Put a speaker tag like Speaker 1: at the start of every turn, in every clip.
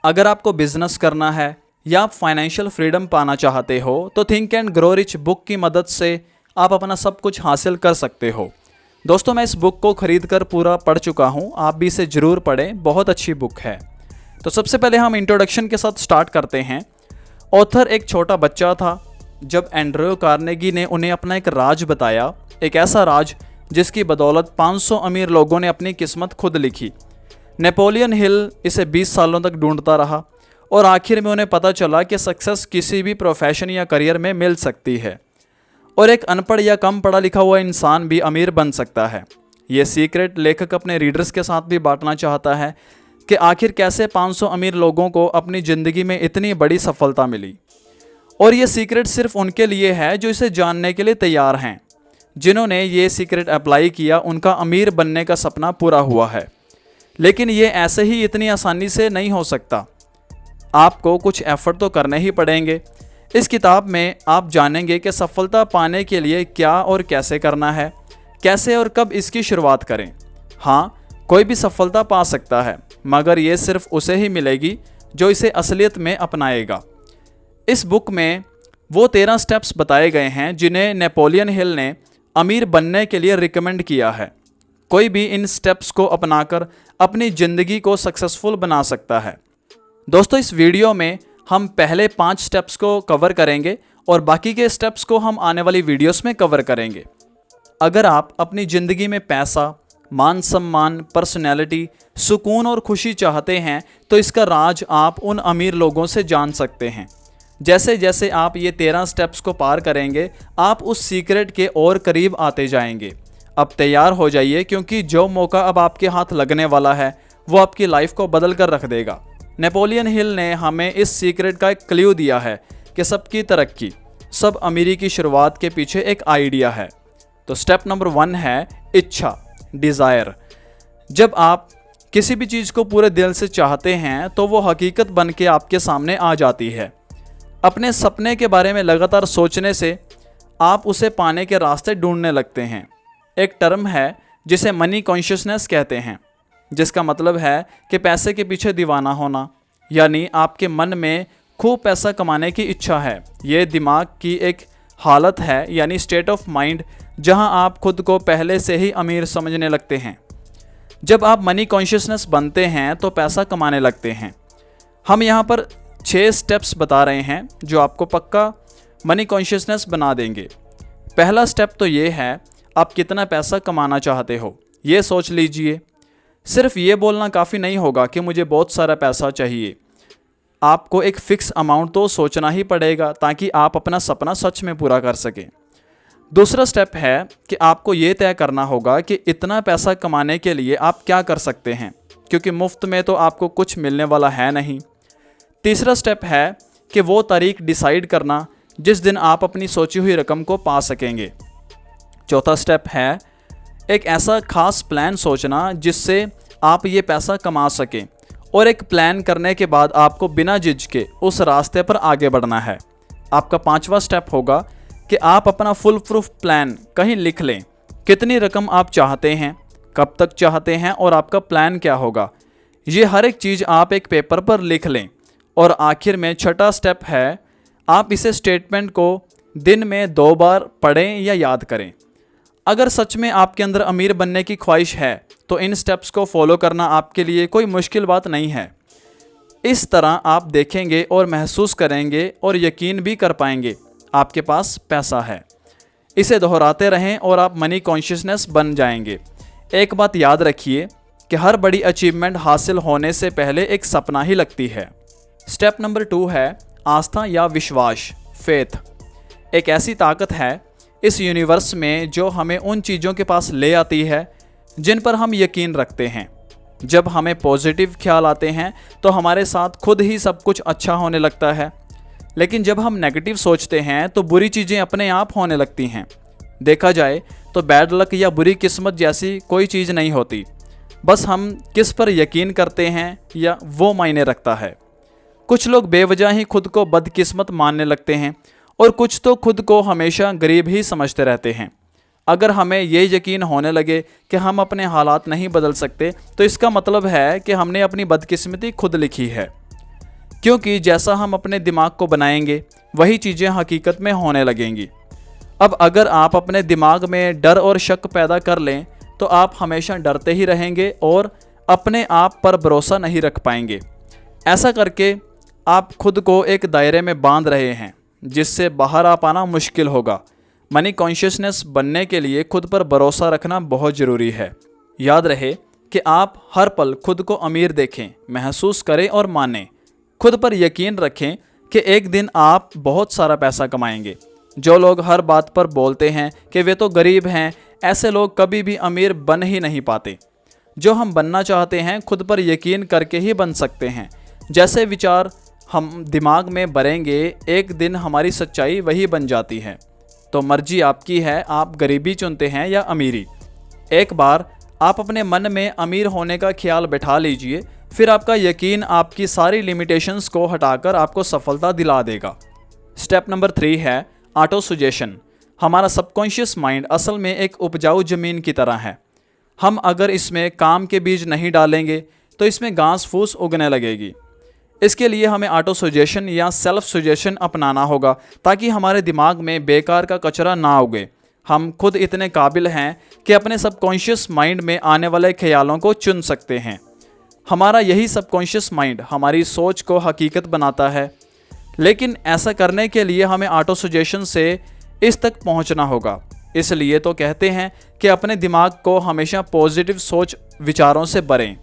Speaker 1: अगर आपको बिजनेस करना है या आप फाइनेंशियल फ्रीडम पाना चाहते हो तो think and grow rich book की मदद से आप अपना सब कुछ हासिल कर सकते हो। दोस्तों, मैं इस बुक को खरीद कर पूरा पढ़ चुका हूँ, आप भी इसे ज़रूर पढ़ें, बहुत अच्छी बुक है। तो सबसे पहले हम इंट्रोडक्शन के साथ स्टार्ट करते हैं। ऑथर एक छोटा बच्चा था जब एंड्रयू कार्नेगी ने उन्हें अपना एक राज बताया, एक ऐसा राज जिसकी बदौलत 500 अमीर लोगों ने अपनी किस्मत खुद लिखी। नेपोलियन हिल इसे 20 सालों तक ढूंढता रहा और आखिर में उन्हें पता चला कि सक्सेस किसी भी प्रोफेशन या करियर में मिल सकती है और एक अनपढ़ या कम पढ़ा लिखा हुआ इंसान भी अमीर बन सकता है। ये सीक्रेट लेखक अपने रीडर्स के साथ भी बांटना चाहता है कि आखिर कैसे 500 अमीर लोगों को अपनी ज़िंदगी में इतनी बड़ी सफलता मिली। और ये सीक्रेट सिर्फ उनके लिए है जो इसे जानने के लिए तैयार हैं। जिन्होंने ये सीक्रेट अप्लाई किया उनका अमीर बनने का सपना पूरा हुआ है। लेकिन ये ऐसे ही इतनी आसानी से नहीं हो सकता, आपको कुछ एफर्ट तो करने ही पड़ेंगे। इस किताब में आप जानेंगे कि सफलता पाने के लिए क्या और कैसे करना है, कैसे और कब इसकी शुरुआत करें। हाँ, कोई भी सफलता पा सकता है, मगर ये सिर्फ उसे ही मिलेगी जो इसे असलियत में अपनाएगा। इस बुक में वो 13 स्टेप्स बताए गए हैं जिन्हें नेपोलियन हिल ने अमीर बनने के लिए रिकमेंड किया है। कोई भी इन स्टेप्स को अपनाकर अपनी ज़िंदगी को सक्सेसफुल बना सकता है। दोस्तों, इस वीडियो में हम पहले 5 स्टेप्स को कवर करेंगे और बाकी के स्टेप्स को हम आने वाली वीडियोस में कवर करेंगे। अगर आप अपनी ज़िंदगी में पैसा, मान सम्मान, पर्सनैलिटी, सुकून और खुशी चाहते हैं तो इसका राज आप उन अमीर लोगों से जान सकते हैं। जैसे जैसे आप ये 13 स्टेप्स को पार करेंगे आप उस सीक्रेट के और करीब आते जाएंगे। अब तैयार हो जाइए, क्योंकि जो मौका अब आपके हाथ लगने वाला है वो आपकी लाइफ को बदल कर रख देगा। नेपोलियन हिल ने हमें इस सीक्रेट का एक क्ल्यू दिया है कि सबकी तरक्की, सब अमीरी की शुरुआत के पीछे एक आइडिया है। तो स्टेप नंबर 1 है इच्छा, डिज़ायर। जब आप किसी भी चीज़ को पूरे दिल से चाहते हैं तो वो हकीकत बन के आपके सामने आ जाती है। अपने सपने के बारे में लगातार सोचने से आप उसे पाने के रास्ते ढूंढने लगते हैं। एक टर्म है जिसे मनी कॉन्शियसनेस कहते हैं, जिसका मतलब है कि पैसे के पीछे दीवाना होना, यानी आपके मन में खूब पैसा कमाने की इच्छा है। ये दिमाग की एक हालत है, यानी स्टेट ऑफ माइंड, जहां आप खुद को पहले से ही अमीर समझने लगते हैं। जब आप मनी कॉन्शियसनेस बनते हैं तो पैसा कमाने लगते हैं। हम यहाँ पर 6 स्टेप्स बता रहे हैं जो आपको पक्का मनी कॉन्शियसनेस बना देंगे। पहला स्टेप तो ये है, आप कितना पैसा कमाना चाहते हो ये सोच लीजिए। सिर्फ ये बोलना काफ़ी नहीं होगा कि मुझे बहुत सारा पैसा चाहिए। आपको एक फ़िक्स अमाउंट तो सोचना ही पड़ेगा ताकि आप अपना सपना सच में पूरा कर सकें। दूसरा स्टेप है कि आपको ये तय करना होगा कि इतना पैसा कमाने के लिए आप क्या कर सकते हैं, क्योंकि मुफ्त में तो आपको कुछ मिलने वाला है नहीं। तीसरा स्टेप है कि वो तारीख डिसाइड करना जिस दिन आप अपनी सोची हुई रकम को पा सकेंगे। चौथा स्टेप है एक ऐसा खास प्लान सोचना जिससे आप ये पैसा कमा सकें, और एक प्लान करने के बाद आपको बिना झिझके उस रास्ते पर आगे बढ़ना है। आपका 5वां स्टेप होगा कि आप अपना फुल प्रूफ प्लान कहीं लिख लें। कितनी रकम आप चाहते हैं, कब तक चाहते हैं और आपका प्लान क्या होगा, ये हर एक चीज़ आप एक पेपर पर लिख लें। और आखिर में 6वां स्टेप है, आप इसे स्टेटमेंट को दिन में 2 बार पढ़ें या याद करें। अगर सच में आपके अंदर अमीर बनने की ख्वाहिश है तो इन स्टेप्स को फॉलो करना आपके लिए कोई मुश्किल बात नहीं है। इस तरह आप देखेंगे और महसूस करेंगे और यकीन भी कर पाएंगे आपके पास पैसा है। इसे दोहराते रहें और आप मनी कॉन्शियसनेस बन जाएंगे। एक बात याद रखिए कि हर बड़ी अचीवमेंट हासिल होने से पहले एक सपना ही लगती है। स्टेप नंबर 2 है आस्था या विश्वास, फेथ। एक ऐसी ताकत है इस यूनिवर्स में जो हमें उन चीज़ों के पास ले आती है जिन पर हम यकीन रखते हैं। जब हमें पॉजिटिव ख्याल आते हैं तो हमारे साथ खुद ही सब कुछ अच्छा होने लगता है, लेकिन जब हम नेगेटिव सोचते हैं तो बुरी चीज़ें अपने आप होने लगती हैं। देखा जाए तो बैड लक या बुरी किस्मत जैसी कोई चीज़ नहीं होती, बस हम किस पर यकीन करते हैं या वो मायने रखता है। कुछ लोग बेवजह ही खुद को बदकिस्मत मानने लगते हैं और कुछ तो खुद को हमेशा गरीब ही समझते रहते हैं। अगर हमें ये यकीन होने लगे कि हम अपने हालात नहीं बदल सकते तो इसका मतलब है कि हमने अपनी बदकिस्मती खुद लिखी है। क्योंकि जैसा हम अपने दिमाग को बनाएंगे वही चीज़ें हकीकत में होने लगेंगी। अब अगर आप अपने दिमाग में डर और शक पैदा कर लें तो आप हमेशा डरते ही रहेंगे और अपने आप पर भरोसा नहीं रख पाएंगे। ऐसा करके आप खुद को एक दायरे में बांध रहे हैं जिससे बाहर आ पाना मुश्किल होगा। मनी कॉन्शियसनेस बनने के लिए खुद पर भरोसा रखना बहुत ज़रूरी है। याद रहे कि आप हर पल खुद को अमीर देखें, महसूस करें और मानें। खुद पर यकीन रखें कि एक दिन आप बहुत सारा पैसा कमाएंगे। जो लोग हर बात पर बोलते हैं कि वे तो गरीब हैं, ऐसे लोग कभी भी अमीर बन ही नहीं पाते। जो हम बनना चाहते हैं खुद पर यकीन करके ही बन सकते हैं। जैसे विचार हम दिमाग में भरेंगे एक दिन हमारी सच्चाई वही बन जाती है। तो मर्जी आपकी है, आप गरीबी चुनते हैं या अमीरी। एक बार आप अपने मन में अमीर होने का ख्याल बैठा लीजिए, फिर आपका यकीन आपकी सारी लिमिटेशंस को हटाकर आपको सफलता दिला देगा। स्टेप नंबर 3 है ऑटो सजेशन। हमारा सबकॉन्शियस माइंड असल में एक उपजाऊ ज़मीन की तरह है। हम अगर इसमें काम के बीज नहीं डालेंगे तो इसमें घास फूस उगने लगेगी। इसके लिए हमें ऑटो सजेशन या सेल्फ सजेशन अपनाना होगा ताकि हमारे दिमाग में बेकार का कचरा ना उगे। हम खुद इतने काबिल हैं कि अपने सबकॉन्शियस माइंड में आने वाले ख्यालों को चुन सकते हैं। हमारा यही सबकॉन्शियस माइंड हमारी सोच को हकीकत बनाता है। लेकिन ऐसा करने के लिए हमें ऑटो सजेशन से इस तक पहुंचना होगा। इसलिए तो कहते हैं कि अपने दिमाग को हमेशा पॉजिटिव सोच विचारों से भरें,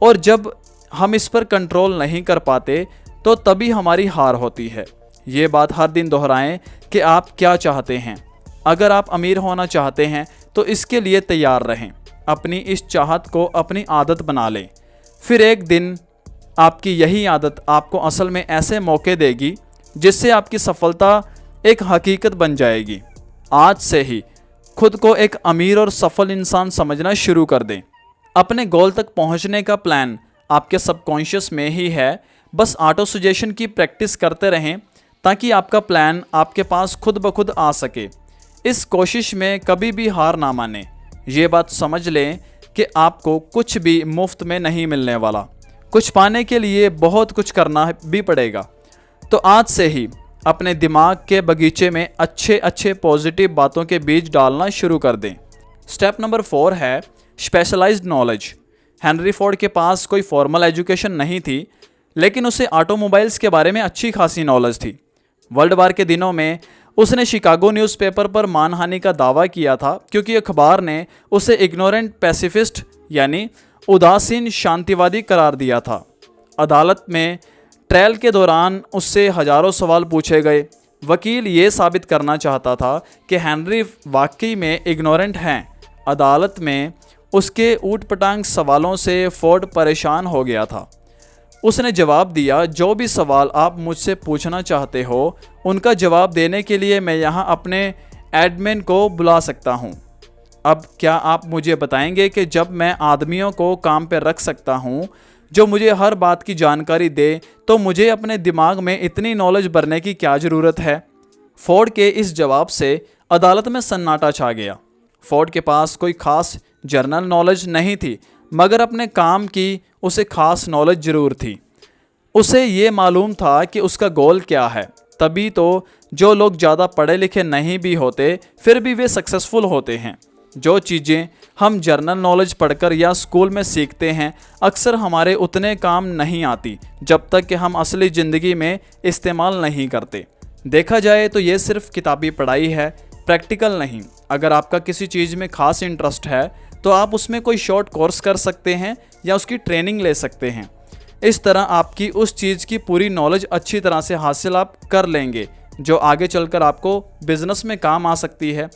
Speaker 1: और जब हम इस पर कंट्रोल नहीं कर पाते तो तभी हमारी हार होती है। ये बात हर दिन दोहराएं कि आप क्या चाहते हैं। अगर आप अमीर होना चाहते हैं तो इसके लिए तैयार रहें। अपनी इस चाहत को अपनी आदत बना लें। फिर एक दिन आपकी यही आदत आपको असल में ऐसे मौके देगी जिससे आपकी सफलता एक हकीकत बन जाएगी। आज से ही खुद को एक अमीर और सफल इंसान समझना शुरू कर दें। अपने गोल तक पहुंचने का प्लान आपके सबकॉन्शियस में ही है। बस ऑटो सजेशन की प्रैक्टिस करते रहें ताकि आपका प्लान आपके पास खुद ब खुद आ सके। इस कोशिश में कभी भी हार ना मानें। ये बात समझ लें कि आपको कुछ भी मुफ्त में नहीं मिलने वाला। कुछ पाने के लिए बहुत कुछ करना भी पड़ेगा। तो आज से ही अपने दिमाग के बगीचे में अच्छे अच्छे पॉजिटिव बातों के बीज डालना शुरू कर दें। स्टेप नंबर 4 है स्पेशलाइज्ड नॉलेज। हेनरी फोर्ड के पास कोई फॉर्मल एजुकेशन नहीं थी, लेकिन उसे ऑटोमोबाइल्स के बारे में अच्छी खासी नॉलेज थी। वर्ल्ड वार के दिनों में उसने शिकागो न्यूज़पेपर पर मानहानि का दावा किया था क्योंकि अखबार ने उसे इग्नोरेंट पैसिफिस्ट यानी उदासीन शांतिवादी करार दिया था। अदालत में ट्रायल के दौरान उससे हजारों सवाल पूछे गए। वकील ये साबित करना चाहता था कि हेनरी वाकई में इग्नोरेंट हैं। अदालत में उसके ऊटपटांग सवालों से फोर्ड परेशान हो गया था। उसने जवाब दिया, जो भी सवाल आप मुझसे पूछना चाहते हो उनका जवाब देने के लिए मैं यहाँ अपने एडमिन को बुला सकता हूँ। अब क्या आप मुझे बताएंगे कि जब मैं आदमियों को काम पर रख सकता हूँ जो मुझे हर बात की जानकारी दे, तो मुझे अपने दिमाग में इतनी नॉलेज भरने की क्या ज़रूरत है? फोर्ड के इस जवाब से अदालत में सन्नाटा छा गया। फोर्ड के पास कोई ख़ास जर्नल नॉलेज नहीं थी, मगर अपने काम की उसे ख़ास नॉलेज ज़रूर थी। उसे ये मालूम था कि उसका गोल क्या है। तभी तो जो लोग ज़्यादा पढ़े लिखे नहीं भी होते फिर भी वे सक्सेसफुल होते हैं। जो चीज़ें हम जर्नल नॉलेज पढ़कर या स्कूल में सीखते हैं अक्सर हमारे उतने काम नहीं आती जब तक कि हम असली ज़िंदगी में इस्तेमाल नहीं करते। देखा जाए तो ये सिर्फ किताबी पढ़ाई है, प्रैक्टिकल नहीं। अगर आपका किसी चीज़ में ख़ास इंटरेस्ट है तो आप उसमें कोई शॉर्ट कोर्स कर सकते हैं या उसकी ट्रेनिंग ले सकते हैं। इस तरह आपकी उस चीज़ की पूरी नॉलेज अच्छी तरह से हासिल आप कर लेंगे जो आगे चलकर आपको बिज़नेस में काम आ सकती है।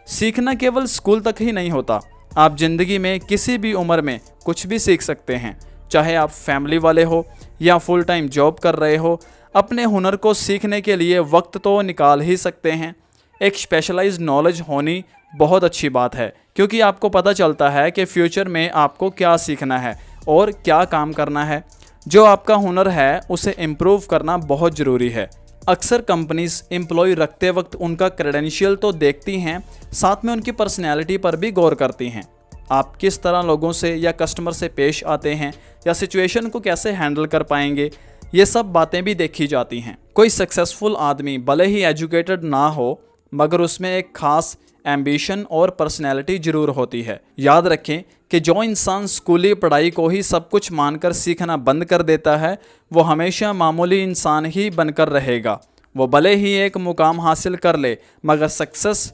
Speaker 1: सीखना केवल स्कूल तक ही नहीं होता, आप ज़िंदगी में किसी भी उम्र में कुछ भी सीख सकते हैं। चाहे आप फैमिली वाले हो या फुल टाइम जॉब कर रहे हो, अपने हुनर को सीखने के लिए वक्त तो निकाल ही सकते हैं। एक स्पेशलाइज्ड नॉलेज होनी बहुत अच्छी बात है क्योंकि आपको पता चलता है कि फ्यूचर में आपको क्या सीखना है और क्या काम करना है। जो आपका हुनर है उसे इम्प्रूव करना बहुत ज़रूरी है। अक्सर कंपनीज एम्प्लॉय रखते वक्त उनका क्रेडेंशियल तो देखती हैं, साथ में उनकी पर्सनैलिटी पर भी गौर करती हैं। आप किस तरह लोगों से या कस्टमर से पेश आते हैं या सिचुएशन को कैसे हैंडल कर पाएंगे, ये सब बातें भी देखी जाती हैं। कोई सक्सेसफुल आदमी भले ही एजुकेटेड ना हो मगर उसमें एक खास एम्बिशन और पर्सनैलिटी जरूर होती है। याद रखें कि जो इंसान स्कूली पढ़ाई को ही सब कुछ मानकर सीखना बंद कर देता है वो हमेशा मामूली इंसान ही बनकर रहेगा। वो भले ही एक मुकाम हासिल कर ले मगर सक्सेस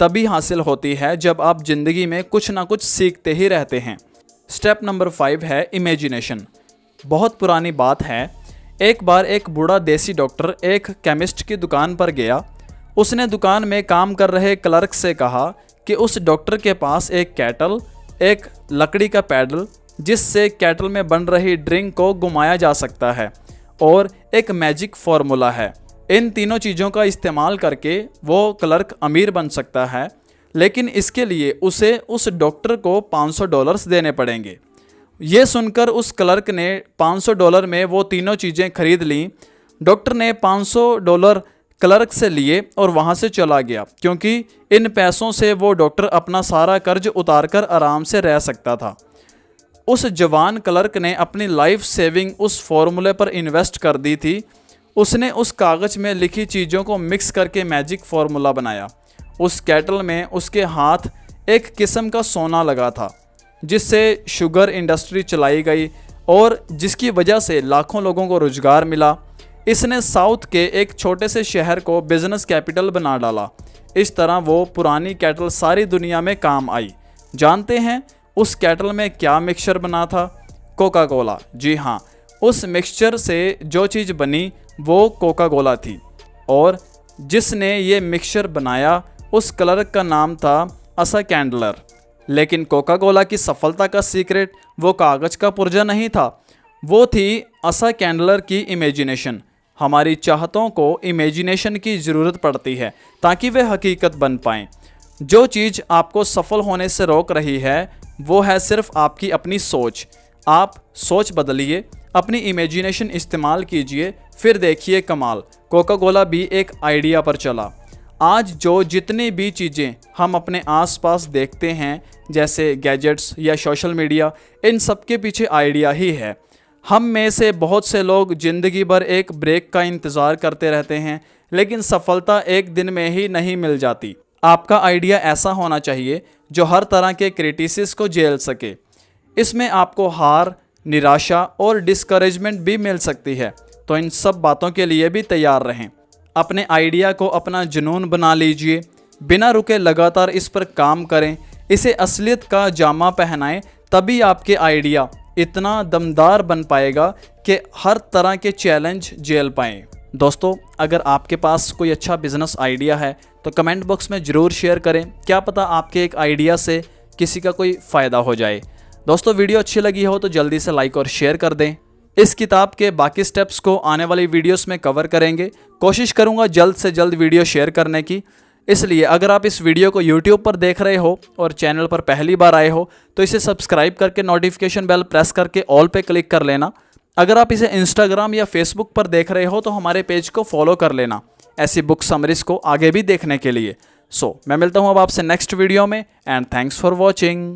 Speaker 1: तभी हासिल होती है जब आप ज़िंदगी में कुछ ना कुछ सीखते ही रहते हैं। स्टेप नंबर 5 है इमेजिनेशन। बहुत पुरानी बात है। एक बार एक बूढ़ा देसी डॉक्टर एक केमिस्ट की दुकान पर गया। उसने दुकान में काम कर रहे क्लर्क से कहा कि उस डॉक्टर के पास एक केटल, एक लकड़ी का पैडल जिससे केटल में बन रही ड्रिंक को घुमाया जा सकता है और एक मैजिक फार्मूला है। इन तीनों चीज़ों का इस्तेमाल करके वो क्लर्क अमीर बन सकता है, लेकिन इसके लिए उसे उस डॉक्टर को $500 देने पड़ेंगे। ये सुनकर उस क्लर्क ने $500 में वो तीनों चीज़ें खरीद लीं। डॉक्टर ने $500 क्लर्क से लिए और वहाँ से चला गया, क्योंकि इन पैसों से वो डॉक्टर अपना सारा कर्ज उतारकर आराम से रह सकता था। उस जवान क्लर्क ने अपनी लाइफ सेविंग उस फॉर्मूले पर इन्वेस्ट कर दी थी। उसने उस कागज़ में लिखी चीज़ों को मिक्स करके मैजिक फार्मूला बनाया। उस केटल में उसके हाथ एक किस्म का सोना लगा था जिससे शुगर इंडस्ट्री चलाई गई और जिसकी वजह से लाखों लोगों को रोजगार मिला। इसने साउथ के एक छोटे से शहर को बिजनेस कैपिटल बना डाला। इस तरह वो पुरानी केटल सारी दुनिया में काम आई। जानते हैं उस केटल में क्या मिक्सचर बना था? Coca Cola. जी हाँ, उस मिक्सचर से जो चीज़ बनी वो कोका कोला थी और जिसने ये मिक्सचर बनाया उस क्लर्क का नाम था असा कैंडलर। लेकिन कोका कोला की सफलता का सीक्रेट वो कागज़ का पुर्जा नहीं था, वो थी असा कैंडलर की इमेजिनेशन। हमारी चाहतों को इमेजिनेशन की ज़रूरत पड़ती है ताकि वे हकीकत बन पाएँ। जो चीज़ आपको सफल होने से रोक रही है वो है सिर्फ आपकी अपनी सोच। आप सोच बदलिए, अपनी इमेजिनेशन इस्तेमाल कीजिए, फिर देखिए कमाल। कोका कोला भी एक आइडिया पर चला। आज जो जितनी भी चीज़ें हम अपने आसपास देखते हैं जैसे गैजेट्स या सोशल मीडिया, इन सब के पीछे आइडिया ही है। हम में से बहुत से लोग ज़िंदगी भर एक ब्रेक का इंतज़ार करते रहते हैं, लेकिन सफलता एक दिन में ही नहीं मिल जाती। आपका आइडिया ऐसा होना चाहिए जो हर तरह के क्रिटिसिस को झेल सके। इसमें आपको हार, निराशा और डिस्करेजमेंट भी मिल सकती है, तो इन सब बातों के लिए भी तैयार रहें। अपने आइडिया को अपना जुनून बना लीजिए, बिना रुके लगातार इस पर काम करें, इसे असलियत का जामा पहनाएं, तभी आपके आइडिया इतना दमदार बन पाएगा कि हर तरह के चैलेंज झेल पाएँ। दोस्तों, अगर आपके पास कोई अच्छा बिजनेस आइडिया है तो कमेंट बॉक्स में ज़रूर शेयर करें, क्या पता आपके एक आइडिया से किसी का कोई फ़ायदा हो जाए। दोस्तों, वीडियो अच्छी लगी हो तो जल्दी से लाइक और शेयर कर दें। इस किताब के बाकी स्टेप्स को आने वाली वीडियोस में कवर करेंगे। कोशिश करूंगा जल्द से जल्द वीडियो शेयर करने की। इसलिए अगर आप इस वीडियो को YouTube पर देख रहे हो और चैनल पर पहली बार आए हो तो इसे सब्सक्राइब करके नोटिफिकेशन बेल प्रेस करके ऑल पे क्लिक कर लेना। अगर आप इसे Instagram या Facebook पर देख रहे हो तो हमारे पेज को फॉलो कर लेना ऐसी बुक समरीज को आगे भी देखने के लिए। मैं मिलता हूँ अब आपसे नेक्स्ट वीडियो में एंड थैंक्स फॉर वॉचिंग।